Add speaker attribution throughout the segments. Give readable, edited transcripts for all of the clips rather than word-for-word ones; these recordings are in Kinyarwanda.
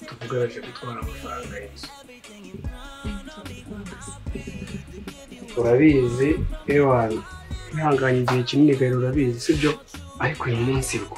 Speaker 1: Tuvugaraje gutwara amafaranga y'inzu. Urabizi ewana ihanganye igihe kinini gari urabizi sibyo ariko uyu munsi bwo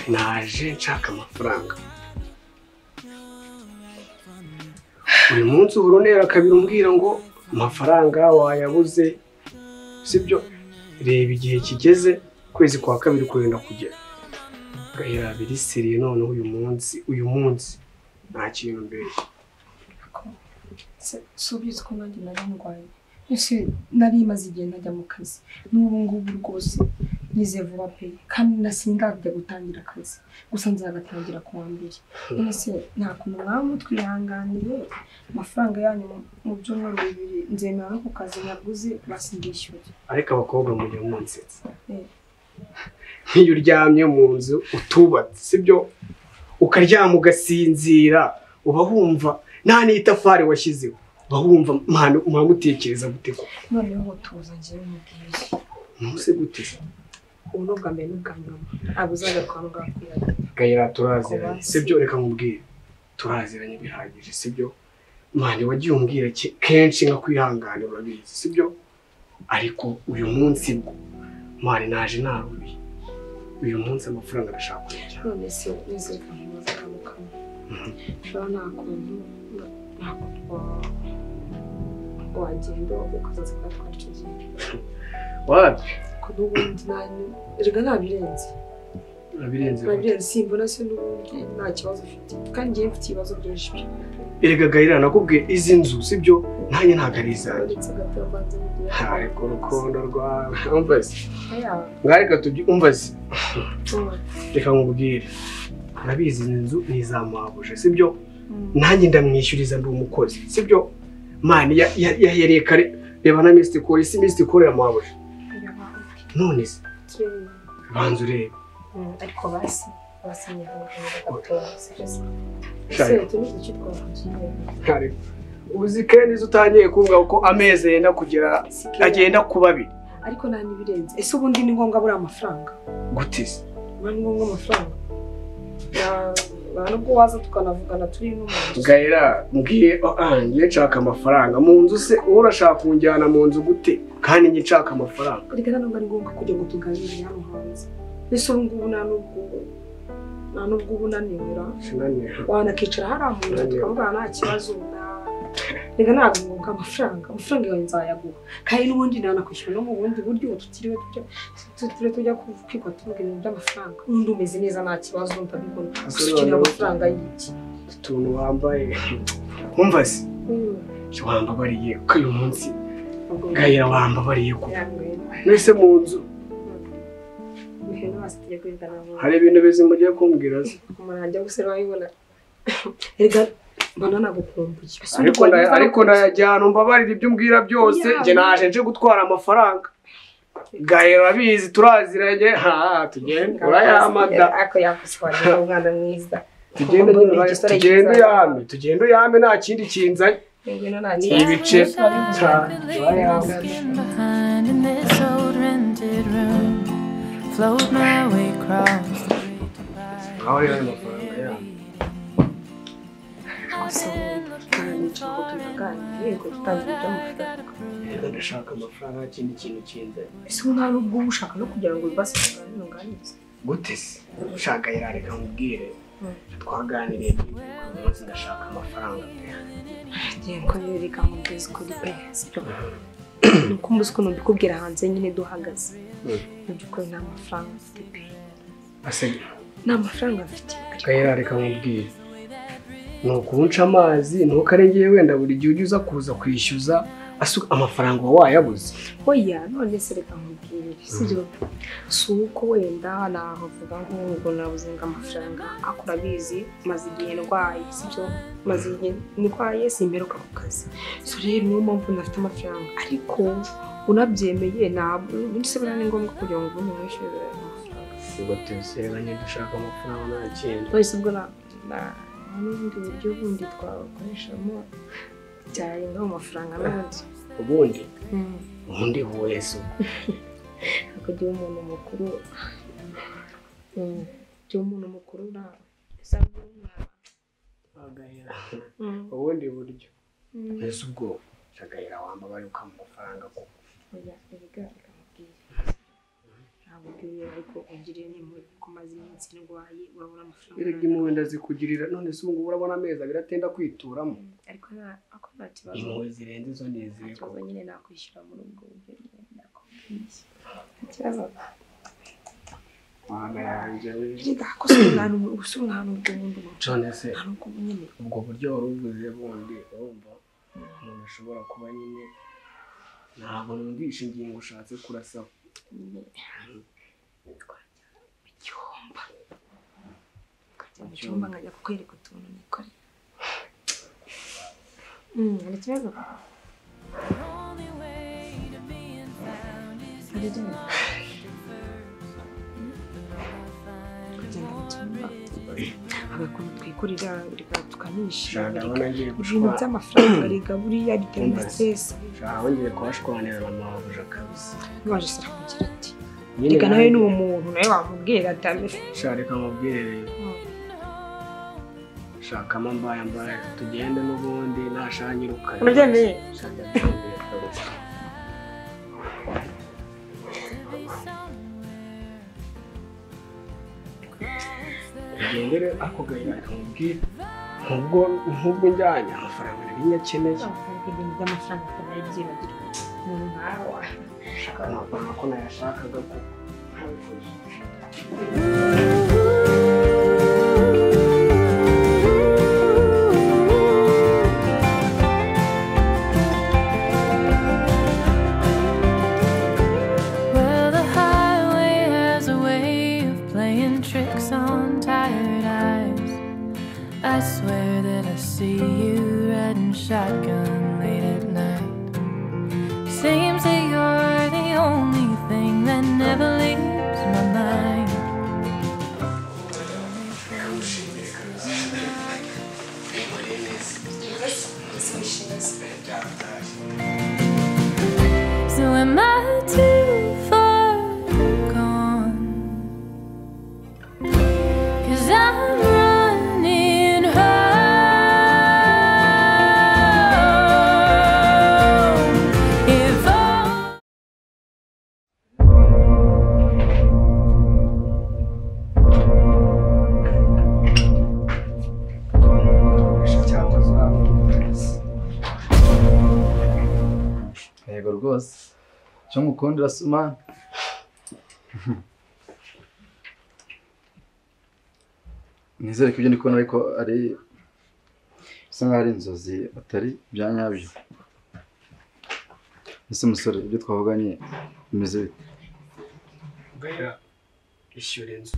Speaker 1: naje nshaka amafaranga. Uyu munsi uburonera kabiri umbwira ngo amafaranga wayabuze sibyo reba igihe kigeze kwezi kwa kabiri kurenda kugera. Gahera biri seriye none uyu munsi nta kintu mbere.
Speaker 2: Subiza ko nanjye narangwaye. Ese nari maze igihe najya mu kazi. N'ubu ngubu rwose nize vuba pe kandi nasindajya gutangira akazi. Gusa nzagatangira ku wa mbere. Ese nta kuntu mwamu twihanganiye amafaranga yanyu mu byumweru bibiri nzemera no ku kazi naguze basindishyura.
Speaker 1: Ariko abakobwa mujye munsetsa. Nk'iyo uryamye mu nzu utubatse sibyo ukaryama ugasinzira uba wumva nta n'itafari washyizeho uba wumva mutekereza gute ko
Speaker 2: noneho tuza ngiye mubwiye
Speaker 1: nuse gute
Speaker 2: uno bwa mbere n'ubwa nyuma abuzaga kwa muganga
Speaker 1: Gahera turaziranye sibyo reka nkubwire turaziranye bihagije sibyo mwana wagiye umbwira kenshi nka kwihangana urabizi sibyo ariko uyu munsi bwo mwana naje narubi uyu munsi amafaranga arashaka kujya
Speaker 2: none se nize kamuza kamukamo nta kuntu wagenda ukazaza kwatwara icyo gihe
Speaker 1: wapi
Speaker 2: kudubundi nani erega nabirenze simbona se n'ubundi nta kibazo ufite kandi ngiye mfite ibibazo byinshi
Speaker 1: erega Gahera nakubwiye izi nzu sibyo nanjye ntabwo ari izanjye ariko urukundo rwawe umvaze mwareka umvaze reka nkubwire urabizi izi nzu ni izamabuje sibyo nanjye ndamwishyuriza ndi umukozi sibyo mani yahereye kare reba na Mr. Cole isi Mr. Cole yamwabuje none se banza urebe
Speaker 2: ariko basinye
Speaker 1: kare uzi kenshi utangiye kumva uko amezi yenda kugera agenda kubabi
Speaker 2: ariko nta nibirenze ese ubundi ni ngombwa buri amafaranga
Speaker 1: gute se
Speaker 2: ni ngombwa amafaranga nubwo waza tukanavugana turi n'umuntu
Speaker 1: Gahera mbwiye ngiye nshaka amafaranga mu nzu se urashaka kunjyana mu nzu gute kandi ngiye nshaka amafaranga
Speaker 2: ariko ntabwo ari ngombwa kujya ngo tuganire hano hanze ese ubu ngubu nta nubwo ubu unanira wanakicara hariya mu nzu tukavugana nta kibazo reka ntabwo ngombwa amafaranga yawe nzayaguha kandi n'ubundi nanakwishyura no mu bundi buryo tutiriwe tujya kwigwa tuvuga ibintu by'amafaranga n'undi umeze neza nta kibazo ndabibona gusugira amafaranga y'iki
Speaker 1: utuntu wambaye wumva se wambabariye ko uyu munsi Gahera wambabariye ko mwese mu nzu hari ibintu bizi mugiye kumbwira se
Speaker 2: umurange gusera wayibona erega mbona nagukumbuye
Speaker 1: ariko ndayajyana umbabarira ibyo umbwira byose nje naje nje gutwara amafaranga Gahera abizi turaziranye tugende urayamada
Speaker 2: ako yakuswanya umwana mwiza
Speaker 1: tugende yame nta kindi kinzanye ibice
Speaker 3: float my way across the
Speaker 1: ndashaka amafaranga ikindi kintu kinze
Speaker 2: ese nta nubwo ushaka no kugira ngo bibase ntunganize
Speaker 1: gute se ushaka yarareka mubwire twaganiriye umunsi ndashaka amafaranga
Speaker 2: ngiye ko yereka mugeze kuri pesa nuko muzi ko ndikubwira hanze nyine duhagaze by'ukuri nta mafaranga mfite pe nta mafaranga mfite
Speaker 1: yarareka mubwire nuko unca amazi nuko ari ngiye wenda buri gihe uza kuza kwishyuza asuka amafaranga wayabuze
Speaker 2: oya none se reka nkubwire sibyo suko wenda navuga ngo nabuze amafaranga akora bizi maze igihe ndwaye sibyo maze igihe ndwaye simberuka ku kazi so rero niyo mpamvu ndafite amafaranga ariko unabyemeye ntabwo ndetse birane ngombwa kugira ngo ubone wishyure amafaranga
Speaker 1: ubwo tuzeranye dushaka amafaranga nta kindi
Speaker 2: wese ubwo n'ubundi buryo bundi twakoreshamo byarenga mu mafaranga n'ubundi
Speaker 1: ubundi wese
Speaker 2: akagira umuntu mukuru
Speaker 1: agahera ubundi buryo wese ubwo agahera wambabare ukamufaranga koko
Speaker 2: oya ibigaragara mubwiye ntabwo bwiye ariko ungiriye n'impuhwe kuko maze iminsi ndwaye urabona amafaranga
Speaker 1: erega impuhwe ndazikugirira none se ubu urabona amezi abiri atenda kwituramo
Speaker 2: ariko nta kibazo
Speaker 1: impuhwe zirenze izo nizeye
Speaker 2: ko nyine nakwishyura muri ubwo buryo nakubwiye nta kibazo
Speaker 1: mwana yanjye
Speaker 2: wiga kosa umwana ubwundi
Speaker 1: none se ubwo buryo wari uvuze bundi urumva umuntu ashobora kuba nyine ntabwo numvishe ingingo ushatse kurasaho
Speaker 2: mu cyumba nkajya kukwereka utuntu nikoreye hari ikibazo agakuntu twikurira tukanishima ibintu by'amafaranga riga buriya bitera stress
Speaker 1: wongeye kubashwanira na mabuja kabisa
Speaker 2: waje sara kugira ati reka nawe ni umuntu nawe wamubwira ati
Speaker 1: reka mubwire shaka amambaya tugende n'ubundi nashanyirukanye
Speaker 2: urabyemeye
Speaker 1: ugendere ako gahera kamubwire nk'ubwo njyanye amafaranga nari nyakeneye
Speaker 2: ibintu by'amafaranga akaba yabyibagirwa umuntu nkawe
Speaker 1: amafaranga ko nayashakaga ko
Speaker 3: I swear that I see you riding shotgun late at night. Seems that you're the only thing that never leaves my mind. So am I too far gone? 'Cause I'm running home. If
Speaker 4: yego rwose cyo mukundira Sumana nizere ko ibyo ndi kubona ariko ari bisa nkaho ari inzozi atari bya nyabyo. Ese musore ibyo twavuganye bimeze bite?
Speaker 1: gahera ishyura inzu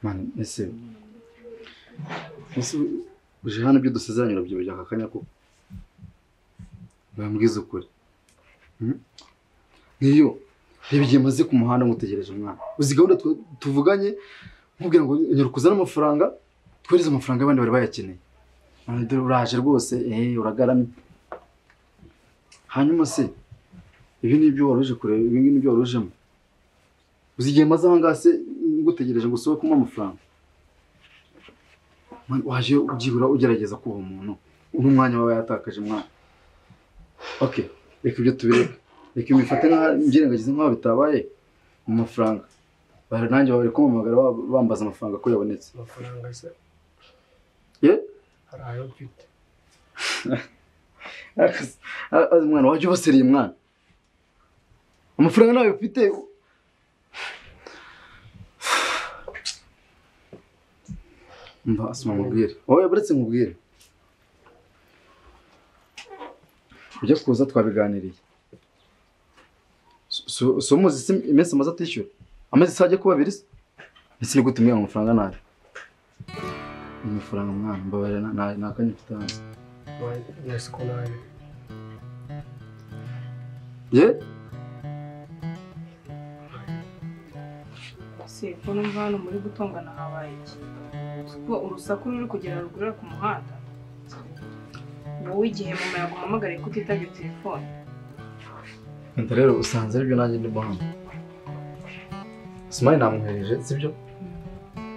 Speaker 4: mani ese uje hano ibyo dusezeranye urabyibushye aka kanya ko bambwiza ukuri niyo reba igihe maze ku muhanda ngutegereje umwana uzi gahunda tuvuganye nkubwira ngo nyarukuzana amafaranga twohereze amafaranga abandi bari bayakeneye uraje rwose uragaramye hanyuma se ibi ni ibyo waruje kureba ibi ngibi nibyo warujemo uzi igihe maze aha ngaha se ngutegereje ngo usohoke kumpa amafaranga waje ubyibura ugerageza kuba umuntu uno mwanya wawe yatakaje mwana okay reka ibyo tubireke reka imifate ngirengagize nk'aho bitabaye mu mafaranga bari nanjye bari kumamagara bambaza amafaranga ko yabonetse
Speaker 1: amafaranga se hari ayo mfite
Speaker 4: mwana waje ubaseriye mwana amafaranga nawe ufite mba asoma mubwire wowe buretse nkubwire ujya kuza twabiganiriye so muzi iminsi amaze atishyura amezi sajya kuba abiri ese ni gute umwana amafaranga nabi amafaranga mwana mbabarira nakanye mfite
Speaker 1: nese ko nawe
Speaker 4: ye
Speaker 2: se ko numva hano muri gutongana habaye iki kuko urusaku ruri kugera rugurira ku muhanda wowe igihe mama yaguhamagariye kutitabye telefone
Speaker 4: rero usanze aribyo nanjye ndimo hano Smile namuhereje sibyo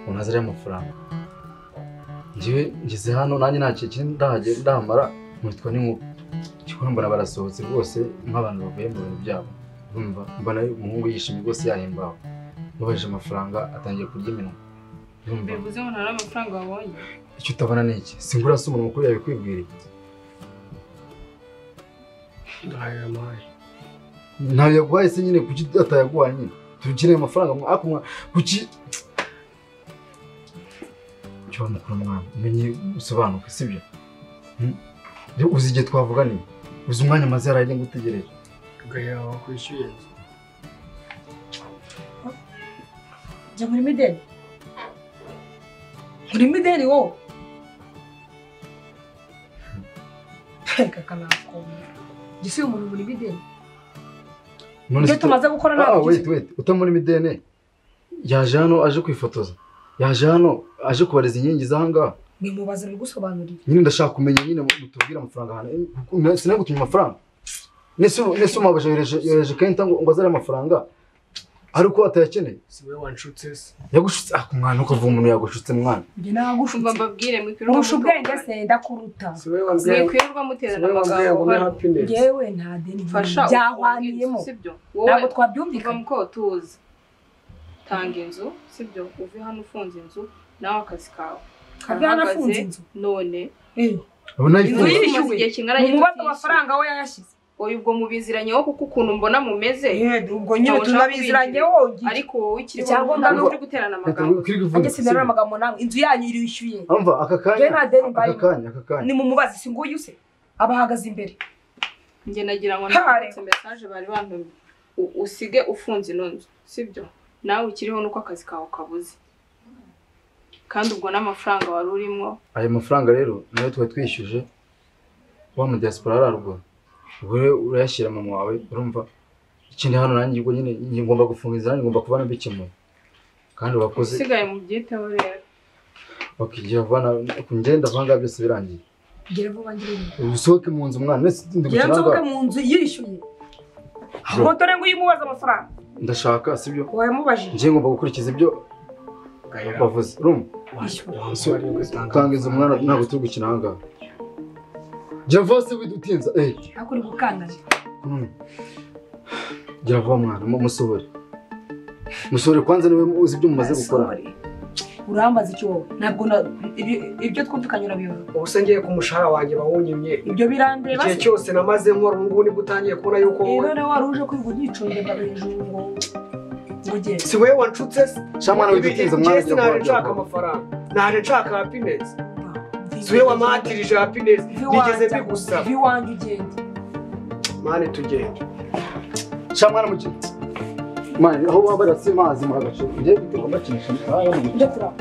Speaker 4: unaze ari amafaranga njyewe ngeze hano nanjye nta kintu ndahamara mwitwa n'inkuba kiko mbona barasohotse rwose nk'abantu bavuye mu bintu byabo urumva mbona umuhungu yishimye rwose yahimbawe mubaje amafaranga atangiye kurya iminwa urumva
Speaker 2: bivuze ngo nta amafaranga wabonye
Speaker 4: icyo utabona ni iki singura se umuntu mukuru yabikwibwiriye ntayo yaguhaye se nyine kuki atayaguhaye nyine tukeneye amafaranga mwakumwa kuki cyo mukuru mwana umenye usobanuke sibyo uzi igihe twavuganiye uzi umwanya maze yaraye ngutegereje
Speaker 1: gaya wakwishyuye
Speaker 2: jya muri mideni wowe reka kanakoma gisuye umuntu muri mideni ibyo tumaze gukora ntabwo
Speaker 4: wait utamuri mideni yaje hano aje kwifotoza yaje hano aje kubareza inkingi z'ahangaha
Speaker 2: nimubaze bigusobanurira
Speaker 4: nyine ndashaka kumenya nyine mutubwira amafaranga hano sinagutumye amafaranga nese umabaje yohereje kenta ngo azare amafaranga ariko atayakeneye
Speaker 1: siwe wanshutse se
Speaker 4: yagushutse umwana ukavuga umuntu yagushutse mwana
Speaker 2: njye nagushumba mbabwire mwikwirirwa ubwenge se ndakuruta
Speaker 1: siwe wambwiye
Speaker 2: mwikwirirwa muterana amagambo yewe nta deni byahwaniyemo sibyo ntabwo twabyumvikana muko tuzi tanga inzu sibyo uve hano ufunze inzu nawe akazi kawe kabana afunze inzu none
Speaker 4: abona
Speaker 2: yishyuye umubaza amafaranga we yayashyize oya ubwo mubiziranyeho kuko ukuntu mbona mumeze ubwo nyine tunabiziranyeho ariko wowe ikiri cyangwa uri guterana amagambo ajye sinarura amagambo nawe inzu yanyu irishyuye
Speaker 4: umva aka kanya
Speaker 2: ni mu mubazi si nguyu se abahagaze imbere njye nagira ngo nanditse message bari bantumye usige ufunze ino nzu sibyo nawe ukiriho nuko akazi kawe kabuze kandi ubwo n'amafaranga wari urimo
Speaker 4: ayo mafaranga rero nayo twa twishyuje wa mu diaspora ararugo ubwo urayashyira mama wawe urumva ikindi hano nanjye ubwo nyine ngomba gufunga inzira ngomba kubana bikemuye kandi wakoze
Speaker 2: usigaye mu byiteho rero
Speaker 4: bakigira vana kungenda vanga byose birangiye
Speaker 2: gere vuba ngire
Speaker 4: usohoke mu nzu mwana nese
Speaker 2: ndigucanga nsohoke mu nzu yishyuye aho dore ngo yimubaza amafaranga
Speaker 4: ndashaka sibyo
Speaker 2: wayamubajije
Speaker 4: ngiye ngomba gukurikiza ibyo bavuze urumva kanga izo mwana ntabwo turi gukina ahangaha Javose widutinza
Speaker 2: akuri gukangana
Speaker 4: gira vuba mwana musohore kwanza niwe uzi ibyo mumaze gukora
Speaker 2: urambaza icyo wowe ntabwo ibyo twumvikanye urabiyoza
Speaker 1: ubuse ngiye ku mushahara wanjye bawunyimye
Speaker 2: ibyo birandeba
Speaker 1: igihe cyose namaze nkora ubu ngubu nibwo utangiye kubona yuko wowe
Speaker 2: rero wari uje kwiga ugicungira hejuru ngo ugende
Speaker 1: si wowe wanshutse se
Speaker 4: shamwana widutinza mwana
Speaker 1: naje nshaka amafaranga naje nshaka happiness si wowe wamatirije happiness nigeze bigusaba
Speaker 2: iwanjye ugende
Speaker 1: mane tugende
Speaker 4: shamwana mukino mwana aho waba barasimazi mu hagace ngiye gutegura bakinisha
Speaker 2: njye kuraba